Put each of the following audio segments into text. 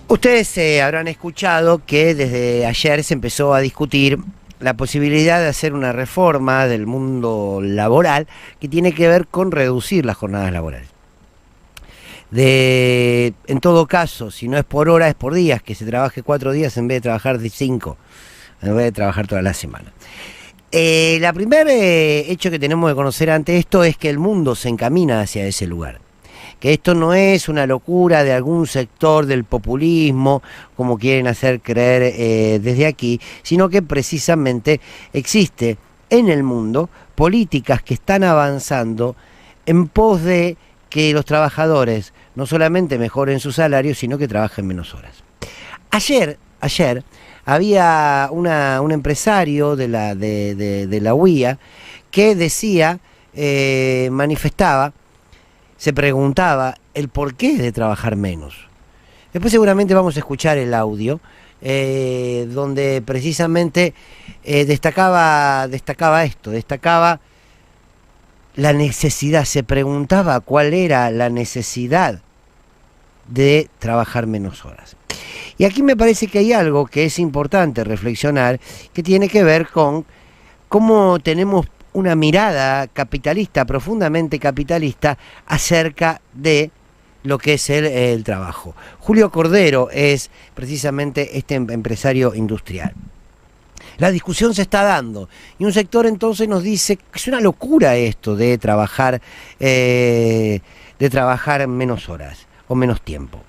Ustedes habrán escuchado que desde ayer se empezó a discutir la posibilidad de hacer una reforma del mundo laboral que tiene que ver con reducir las jornadas laborales. En todo caso, si no es por hora, es por días, que se trabaje 4 días en vez de trabajar 5, en vez de trabajar toda la semana. La primer hecho que tenemos que conocer ante esto es que el mundo se encamina hacia ese lugar. Que esto no es una locura de algún sector del populismo, como quieren hacer creer desde aquí, sino que precisamente existe en el mundo políticas que están avanzando en pos de que los trabajadores no solamente mejoren su salario, sino que trabajen menos horas. Ayer había un empresario de la UIA que decía, manifestaba, se preguntaba el porqué de trabajar menos. Después seguramente vamos a escuchar el audio donde precisamente destacaba la necesidad, se preguntaba cuál era la necesidad de trabajar menos horas. Y aquí me parece que hay algo que es importante reflexionar, que tiene que ver con cómo tenemos una mirada capitalista, profundamente capitalista, acerca de lo que es el trabajo. Julio Cordero es precisamente este empresario industrial. La discusión se está dando y un sector entonces nos dice que es una locura esto de trabajar menos horas o menos tiempo.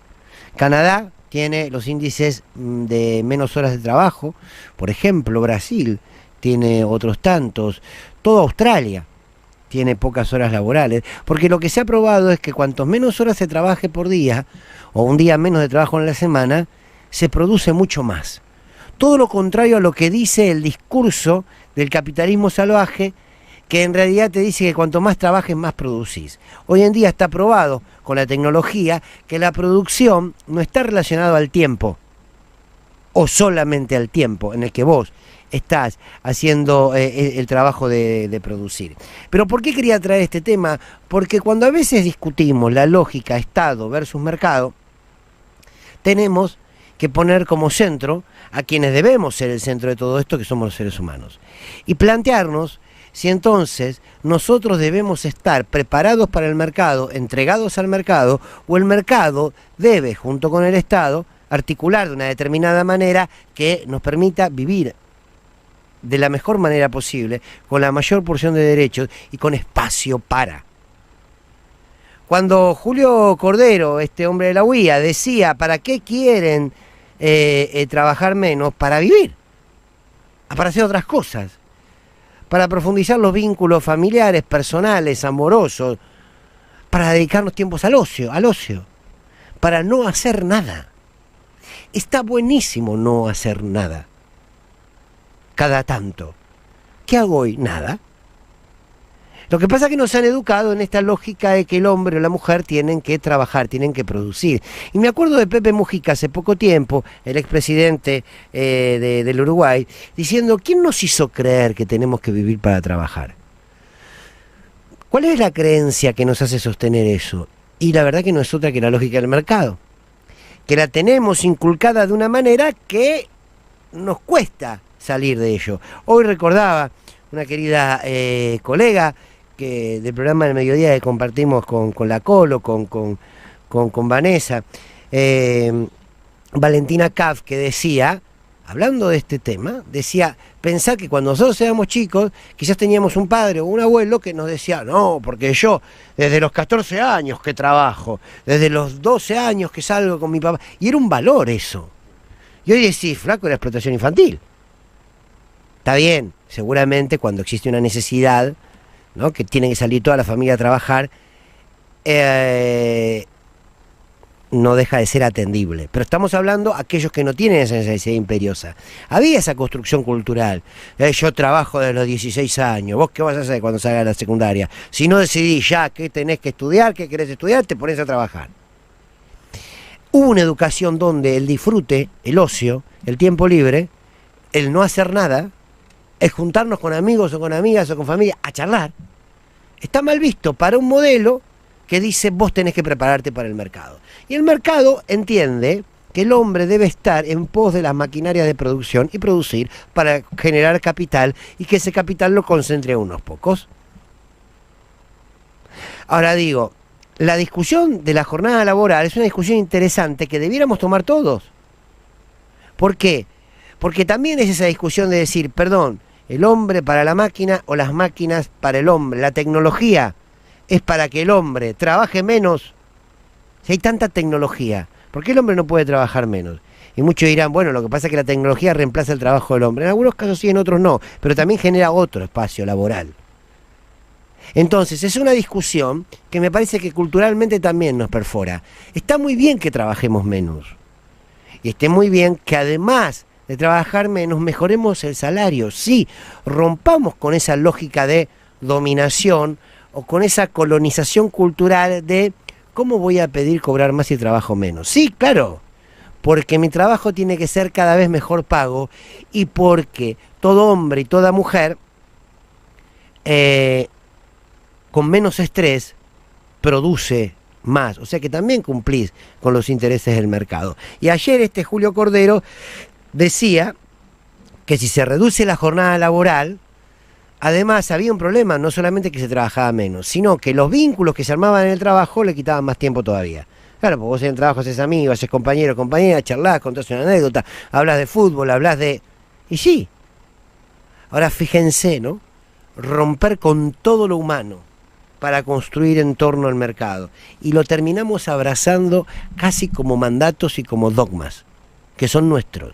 Canadá tiene los índices de menos horas de trabajo, por ejemplo, Brasil tiene otros tantos, toda Australia tiene pocas horas laborales, porque lo que se ha probado es que cuantos menos horas se trabaje por día, o un día menos de trabajo en la semana, se produce mucho más. Todo lo contrario a lo que dice el discurso del capitalismo salvaje, que en realidad te dice que cuanto más trabajes, más producís. Hoy en día está probado con la tecnología que la producción no está relacionada al tiempo, o solamente al tiempo en el que vos estás haciendo el trabajo de producir. Pero ¿por qué quería traer este tema? Porque cuando a veces discutimos la lógica Estado versus mercado, tenemos que poner como centro a quienes debemos ser el centro de todo esto, que somos los seres humanos. Y plantearnos si entonces nosotros debemos estar preparados para el mercado, entregados al mercado, o el mercado debe, junto con el Estado, articular de una determinada manera que nos permita vivir de la mejor manera posible, con la mayor porción de derechos y con espacio para. Cuando Julio Cordero, este hombre de la UIA, decía, ¿para qué quieren trabajar menos? Para vivir, para hacer otras cosas, para profundizar los vínculos familiares, personales, amorosos, para dedicarnos tiempos al ocio, para no hacer nada. Está buenísimo no hacer nada. Cada tanto. ¿Qué hago hoy? Nada. Lo que pasa es que nos han educado en esta lógica de que el hombre o la mujer tienen que trabajar, tienen que producir. Y me acuerdo de Pepe Mujica hace poco tiempo, el expresidente del Uruguay, diciendo, ¿quién nos hizo creer que tenemos que vivir para trabajar? ¿Cuál es la creencia que nos hace sostener eso? Y la verdad que no es otra que la lógica del mercado, que la tenemos inculcada de una manera que nos cuesta salir de ello. Hoy recordaba una querida colega que del programa del mediodía que compartimos con la Colo, con Vanessa, Valentina Kaff, que decía, hablando de este tema, decía, pensar que cuando nosotros éramos chicos, quizás teníamos un padre o un abuelo que nos decía, no, porque yo desde los 14 años que trabajo, desde los 12 años que salgo con mi papá, y era un valor eso. Y hoy decís, flaco, era explotación infantil. Está bien, seguramente cuando existe una necesidad, ¿no?, que tiene que salir toda la familia a trabajar, no deja de ser atendible. Pero estamos hablando de aquellos que no tienen esa necesidad imperiosa. Había esa construcción cultural. Yo trabajo desde los 16 años. ¿Vos qué vas a hacer cuando salgas de la secundaria? Si no decidís ya qué tenés que estudiar, qué querés estudiar, te pones a trabajar. Hubo una educación donde el disfrute, el ocio, el tiempo libre, el no hacer nada, el juntarnos con amigos o con amigas o con familia a charlar, está mal visto para un modelo que dice vos tenés que prepararte para el mercado. Y el mercado entiende que el hombre debe estar en pos de las maquinarias de producción y producir para generar capital y que ese capital lo concentre a unos pocos. Ahora digo, la discusión de la jornada laboral es una discusión interesante que debiéramos tomar todos. ¿Por qué? Porque también es esa discusión de decir, perdón, el hombre para la máquina o las máquinas para el hombre. La tecnología es para que el hombre trabaje menos. Si hay tanta tecnología, ¿por qué el hombre no puede trabajar menos? Y muchos dirán, bueno, lo que pasa es que la tecnología reemplaza el trabajo del hombre. En algunos casos sí, en otros no, pero también genera otro espacio laboral. Entonces, es una discusión que me parece que culturalmente también nos perfora. Está muy bien que trabajemos menos. Y está muy bien que además de trabajar menos, mejoremos el salario. Sí, rompamos con esa lógica de dominación o con esa colonización cultural de ¿cómo voy a pedir cobrar más si trabajo menos? Sí, claro, porque mi trabajo tiene que ser cada vez mejor pago y porque todo hombre y toda mujer con menos estrés produce más, o sea que también cumplís con los intereses del mercado. Y ayer Julio Cordero decía que si se reduce la jornada laboral, además había un problema, no solamente que se trabajaba menos, sino que los vínculos que se armaban en el trabajo le quitaban más tiempo todavía. Claro, porque vos en el trabajo haces amigos, haces compañero, compañera, charlás, contás una anécdota, hablas de fútbol, hablas de... Y sí. Ahora fíjense, ¿no? Romper con todo lo humano para construir en torno al mercado. Y lo terminamos abrazando casi como mandatos y como dogmas, que son nuestros.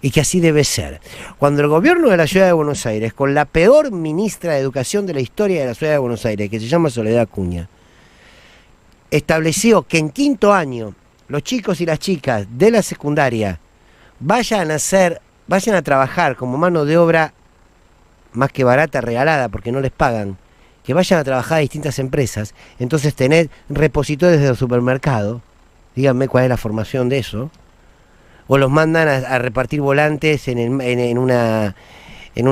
Y que así debe ser. Cuando el gobierno de la Ciudad de Buenos Aires, con la peor ministra de Educación de la historia de la Ciudad de Buenos Aires, que se llama Soledad Acuña, estableció que en quinto año los chicos y las chicas de la secundaria vayan a trabajar como mano de obra más que barata, regalada, porque no les pagan, que vayan a trabajar a distintas empresas, entonces tener repositorios de los supermercados, díganme cuál es la formación de eso, o los mandan a repartir volantes en una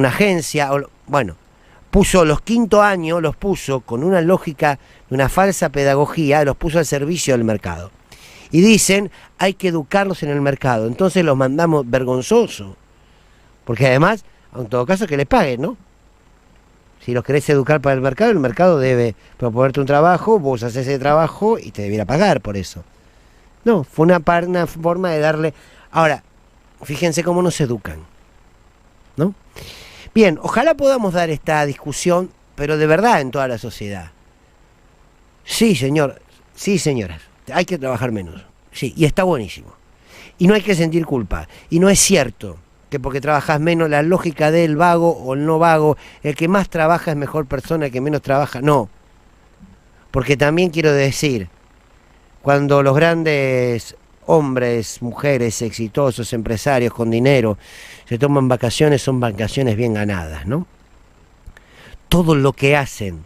agencia, bueno, puso los quinto años, los puso con una lógica de una falsa pedagogía, los puso al servicio del mercado. Y dicen, hay que educarlos en el mercado, entonces los mandamos vergonzoso, porque además, en todo caso que les paguen, ¿no? Si los querés educar para el mercado debe proponerte un trabajo, vos haces ese trabajo y te debiera pagar por eso. No, fue una forma de darle... Ahora, fíjense cómo nos educan, ¿no? Bien, ojalá podamos dar esta discusión, pero de verdad en toda la sociedad. Sí, señor, sí, señoras, hay que trabajar menos. Sí, y está buenísimo. Y no hay que sentir culpa. Y no es cierto que porque trabajas menos, la lógica del vago o el no vago, el que más trabaja es mejor persona, el que menos trabaja, no. Porque también quiero decir, cuando los grandes hombres, mujeres exitosos, empresarios con dinero, se toman vacaciones, son vacaciones bien ganadas, ¿no? Todo lo que hacen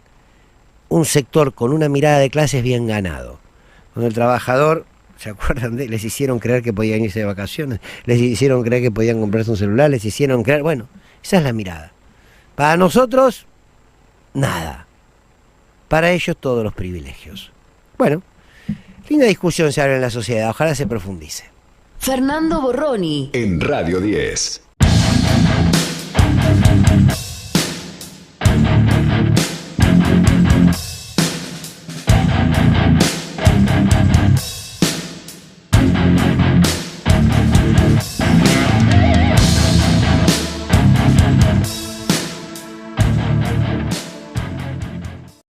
un sector con una mirada de clase es bien ganado. Cuando el trabajador, ¿se acuerdan les hicieron creer que podían irse de vacaciones? Les hicieron creer que podían comprarse un celular, les hicieron creer... Bueno, esa es la mirada. Para nosotros, nada. Para ellos, todos los privilegios. Bueno, linda discusión se abre en la sociedad, ojalá se profundice. Fernando Borroni. En Radio 10.